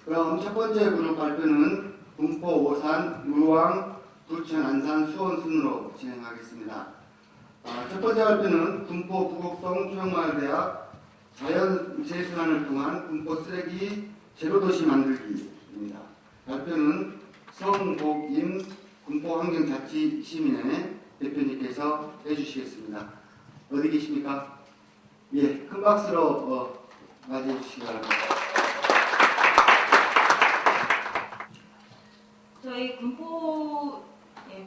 그럼 첫 번째 그룹 발표는 군포, 오산, 루왕, 부천, 안산, 수원 순으로 진행하겠습니다. 첫 번째 발표는 군포 부곡동 초영마을대학 자연재순환을 통한 군포 쓰레기 제로도시 만들기입니다. 발표는 성복임 군포환경자치시민회 대표님께서 해주시겠습니다. 어디 계십니까? 예, 큰 박수로 맞이해 주시기 바랍니다. 저희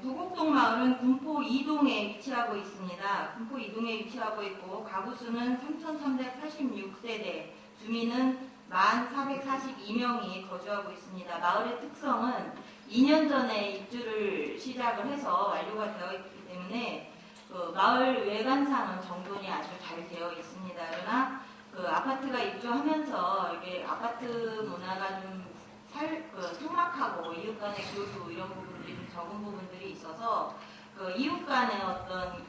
부곡동 마을은 군포 2동에 위치하고 있습니다. 군포 2동에 위치하고 있고 가구 수는 3,386세대, 주민은 1,442명이 거주하고 있습니다. 마을의 특성은 2년 전에 입주를 시작을 해서 완료가 되어 있기 때문에 마을 외관상은 정돈이 아주 잘 되어 있습니다. 그러나 아파트가 입주하면서 이게 아파트 문화가 좀 삭막하고 이웃 간의 교류 이런 부분들이 좀 적은 부분들이 있어서 이웃 간의 어떤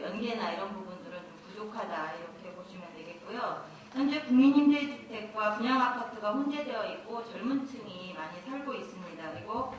연계나 이런 부분들은 좀 부족하다 이렇게 보시면 되겠고요. 현재 국민임대주택과 분양아파트가 혼재되어 있고 젊은 층이 많이 살고 있습니다. 그리고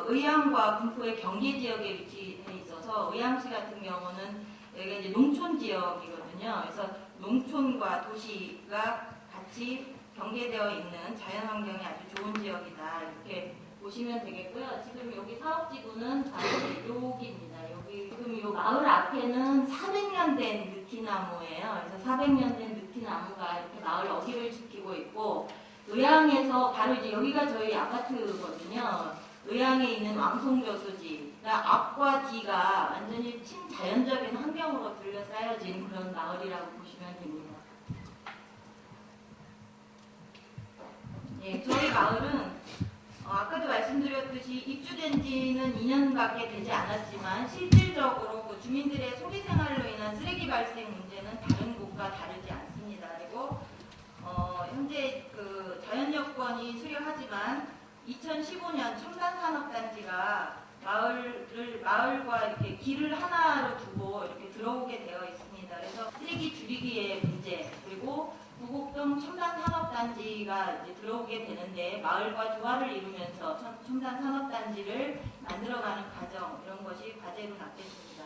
의왕과 군포의 경계지역에 위치해 있어서 의왕시 같은 경우는 여기가 이제 농촌 지역이거든요. 그래서 농촌과 도시가 같이 경계되어 있는 자연환경이 아주 좋은 지역이다 이렇게 보시면 되겠고요. 지금 여기 사업지구는 바로 여기입니다. 여기 지금 이 마을 앞에는 400년 된 느티나무예요. 그래서 400년 된 느티나무가 이렇게 마을 어귀를 지키고 있고, 의왕에서 바로 이제 여기가 저희 아파트거든요. 의왕에 있는 왕송저수지, 앞과 뒤가 완전히 친자연적인 환경으로 둘러싸여진 그런 마을이라고 보시면 됩니다. 예, 저희 마을은 아까도 말씀드렸듯이 입주된 지는 2년밖에 되지 않았지만 실질적으로 주민들의 소비 생활로 인한 쓰레기 발생 문제는 다른 곳과 다르지 않습니다. 그리고 현재 자연 여건이 수려하지만 2015년 첨단산업단지가 마을과 이렇게 길을 하나로 두고 이렇게 들어오게 되어 있습니다. 그래서 쓰레기 줄이기의 문제, 그리고 부곡동 첨단산업단지가 이제 들어오게 되는데 마을과 조화를 이루면서 첨단산업단지를 만들어가는 과정, 이런 것이 과제로 남겠습니다.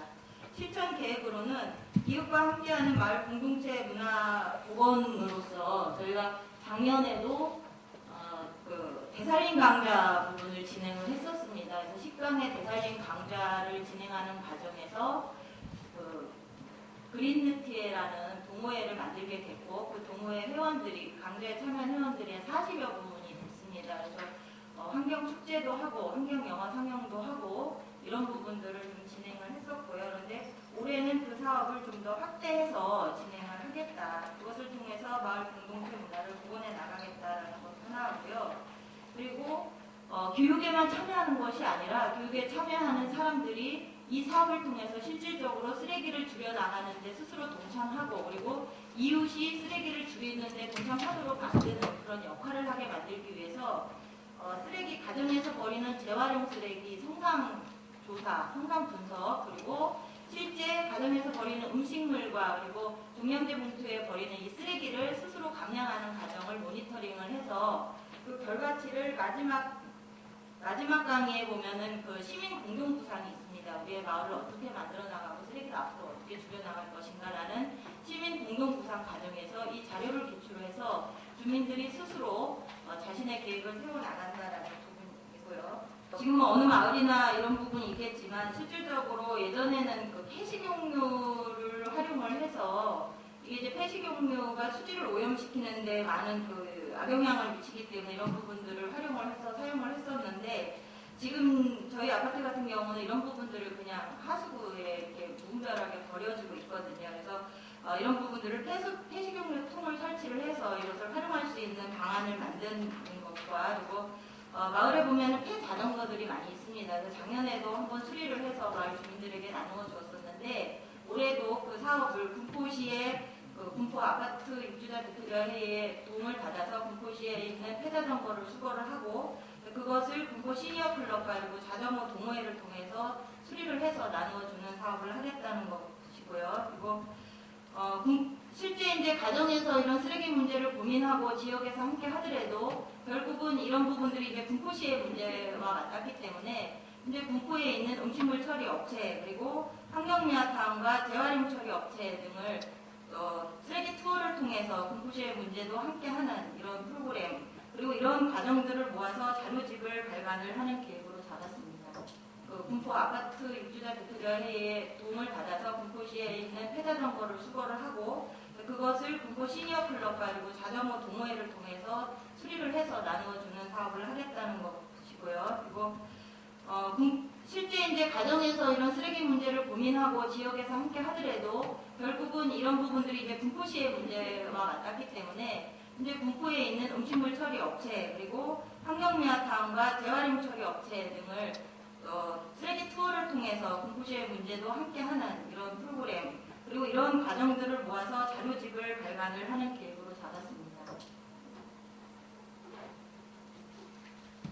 실천 계획으로는 이웃과 함께하는 마을 공동체 문화 복원으로서 저희가 작년에도 대살림 강좌 부분을 진행을 했었습니다. 그래서 식당의 대살림 강좌를 진행하는 과정에서 그린느티에라는 동호회를 만들게 됐고, 그 동호회 회원들이, 강좌에 참여한 회원들이 40여 분이 됐습니다. 그래서 환경 축제도 하고 환경 영화 상영도 하고 이런 부분들을 좀 진행을 했었고요. 그런데 올해는 그 사업을 좀 더 확대해서 진행을 하겠다. 그것을 통해서 마을 공동체 문화를 복원해 나가겠다라는 것 하나고요. 그리고 교육에만 참여하는 것이 아니라 교육에 참여하는 사람들이 이 사업을 통해서 실질적으로 쓰레기를 줄여나가는데 스스로 동참하고, 그리고 이웃이 쓰레기를 줄이는데 동참하도록 만드는 그런 역할을 하게 만들기 위해서 쓰레기, 가정에서 버리는 재활용 쓰레기 성상 조사, 성상 분석, 그리고 실제 가정에서 버리는 음식물과 그리고 종량제 봉투에 버리는 이 쓰레기를 스스로 감량하는 과정을 모니터링을 해서 그 결과치를 마지막 강의에 보면은 시민 공동 구상이 있습니다. 우리의 마을을 어떻게 만들어 나가고 쓰레기를 앞으로 어떻게 줄여 나갈 것인가라는 시민 공동 구상 과정에서 이 자료를 기초로 해서 주민들이 스스로 자신의 계획을 세워 나간다라는 부분이고요. 지금 어느 마을이나 이런 부분이 있겠지만 실질적으로 예전에는 폐식용료를 활용을 해서 이게 이제 폐식용료가 수질을 오염시키는데 많은 악영향을 미치기 때문에 이런 부분들을 활용을 해서 사용을 했었는데, 지금 저희 아파트 같은 경우는 이런 부분들을 그냥 하수구에 이렇게 무분별하게 버려지고 있거든요. 그래서 이런 부분들을 폐식용료 통을 설치를 해서 이것을 활용할 수 있는 방안을 만드는 것과, 그리고 마을에 보면 폐자전거들이 많이 있습니다. 그래서 작년에도 한번 수리를 해서 마을 주민들에게 나누어 주었었는데, 올해도 그 사업을 군포시의 군포 아파트 입주자 대표회의 도움을 받아서 군포시에 있는 폐자전거를 수거를 하고, 그것을 군포 시니어 클럽과 그리고 자전거 동호회를 통해서 수리를 해서 나누어주는 사업을 하겠다는 것이고요. 그리고 실제 이제 가정에서 이런 쓰레기 문제를 고민하고 지역에서 함께 하더라도 결국은 이런 부분들이 이제 군포시의 문제와 맞닿기 때문에 이제 군포에 있는 음식물 처리 업체 그리고 환경미화타운과 재활용 처리 업체 등을 쓰레기 투어를 통해서 군포시의 문제도 함께하는 이런 프로그램 그리고 이런 과정들을 모아서 자료집을 발간을 하는 계획으로 잡았습니다. 군포 아파트 입주자 튜토리얼 회의에 도움을 받아서 군포시에 있는 폐자전거를 수거를 하고 그것을 군포 시니어 클럽과 그리고 자전거 동호회를 통해서 수리를 해서 나누어주는 사업을 하겠다는 것이고요. 그리고 실제 이제 가정에서 이런 쓰레기 문제를 고민하고 지역에서 함께 하더라도 결국은 이런 부분들이 이제 군포시의 문제와 맞닿기 때문에 이제 군포에 있는 음식물 처리 업체 그리고 환경미화타운과 재활용 처리 업체 등을 쓰레기 투어를 통해서 군포시의 문제도 함께하는 이런 프로그램 그리고 이런 과정들을 모아서 자료집을 발간을 하는 계획으로 잡았습니다.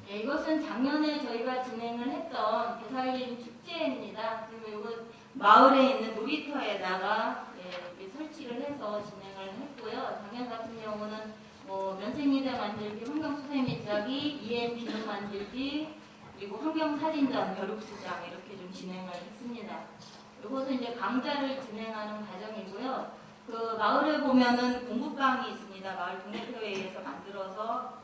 네, 이것은 작년에 저희가 진행을 했던 되살림 축제입니다. 지금 이거 마을에 있는 놀이터에다가 이렇게 설치를 해서 진행을 했고요. 작년 같은 경우는 면생리대 만들기, 환경수세미 짜기, EM 비누 만들기, 그리고 환경사진전, 벼룩수장 이렇게 좀 진행을 했습니다. 이것은 이제 강좌를 진행하는 과정이고요. 그 마을에 보면은 공부방이 있습니다. 마을 동네표회에서 만들어서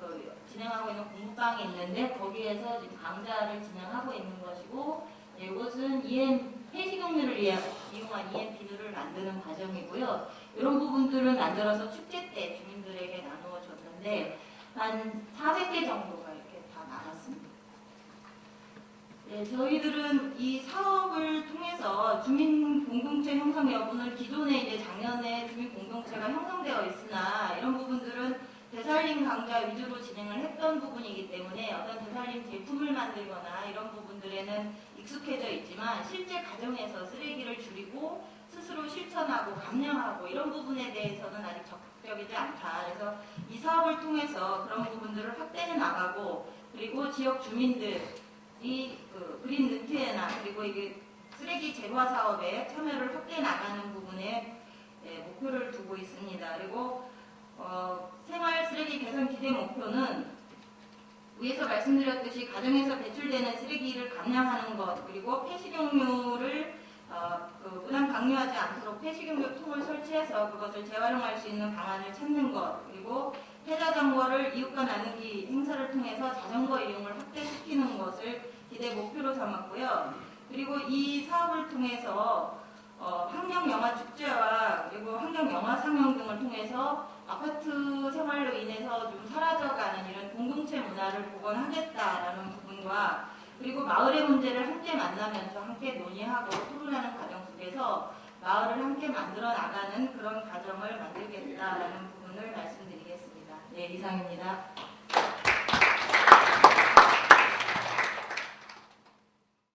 진행하고 있는 공부방이 있는데 거기에서 지금 강좌를 진행하고 있는 것이고 이것은 EM 폐식용유를 이용한 EM 비누를 만드는 과정이고요. 이런 부분들을 만들어서 축제 때 주민들에게 나누어 줬는데 한 400개 정도가 이렇게 다 나갔습니다. 네, 저희들은 이 사업을 통해서 주민 공동체 형성 여부는 기존에 이제 작년에 주민 공동체가 형성되어 있으나 이런 부분들은 되살림 강좌 위주로 진행을 했던 부분이기 때문에 어떤 되살림 제품을 만들거나 이런 부분들에는 익숙해져 있지만 실제 가정에서 쓰레기를 줄이고 스스로 실천하고 감량하고 이런 부분에 대해서는 아직 적극적이지 않다. 그래서 이 사업을 통해서 그런 부분들을 확대해 나가고 그리고 지역 주민들 이 그린 느트에나 그리고 이게 쓰레기 제과 사업에 참여를 확대해 나가는 부분에 목표를 두고 있습니다. 그리고 생활 쓰레기 개선 기대 목표는 위에서 말씀드렸듯이 가정에서 배출되는 쓰레기를 감량하는 것 그리고 폐식용유를 부담 강요하지 않도록 폐식용유 통을 설치해서 그것을 재활용할 수 있는 방안을 찾는 것 그리고 폐자전거를 이웃과 나누기 행사를 통해서 자전거 이용을 확대시키는 것을 기대 목표로 삼았고요. 그리고 이 사업을 통해서 환경영화 축제와 그리고 환경영화 상영 등을 통해서 아파트 생활로 인해서 좀 사라져가는 이런 공동체 문화를 복원하겠다라는 부분과 그리고 마을의 문제를 함께 만나면서 함께 논의하고 토론하는 과정 속에서 마을을 함께 만들어 나가는 그런 과정을 만들겠다라는 부분을 말씀드리겠습니다. 네, 이상입니다.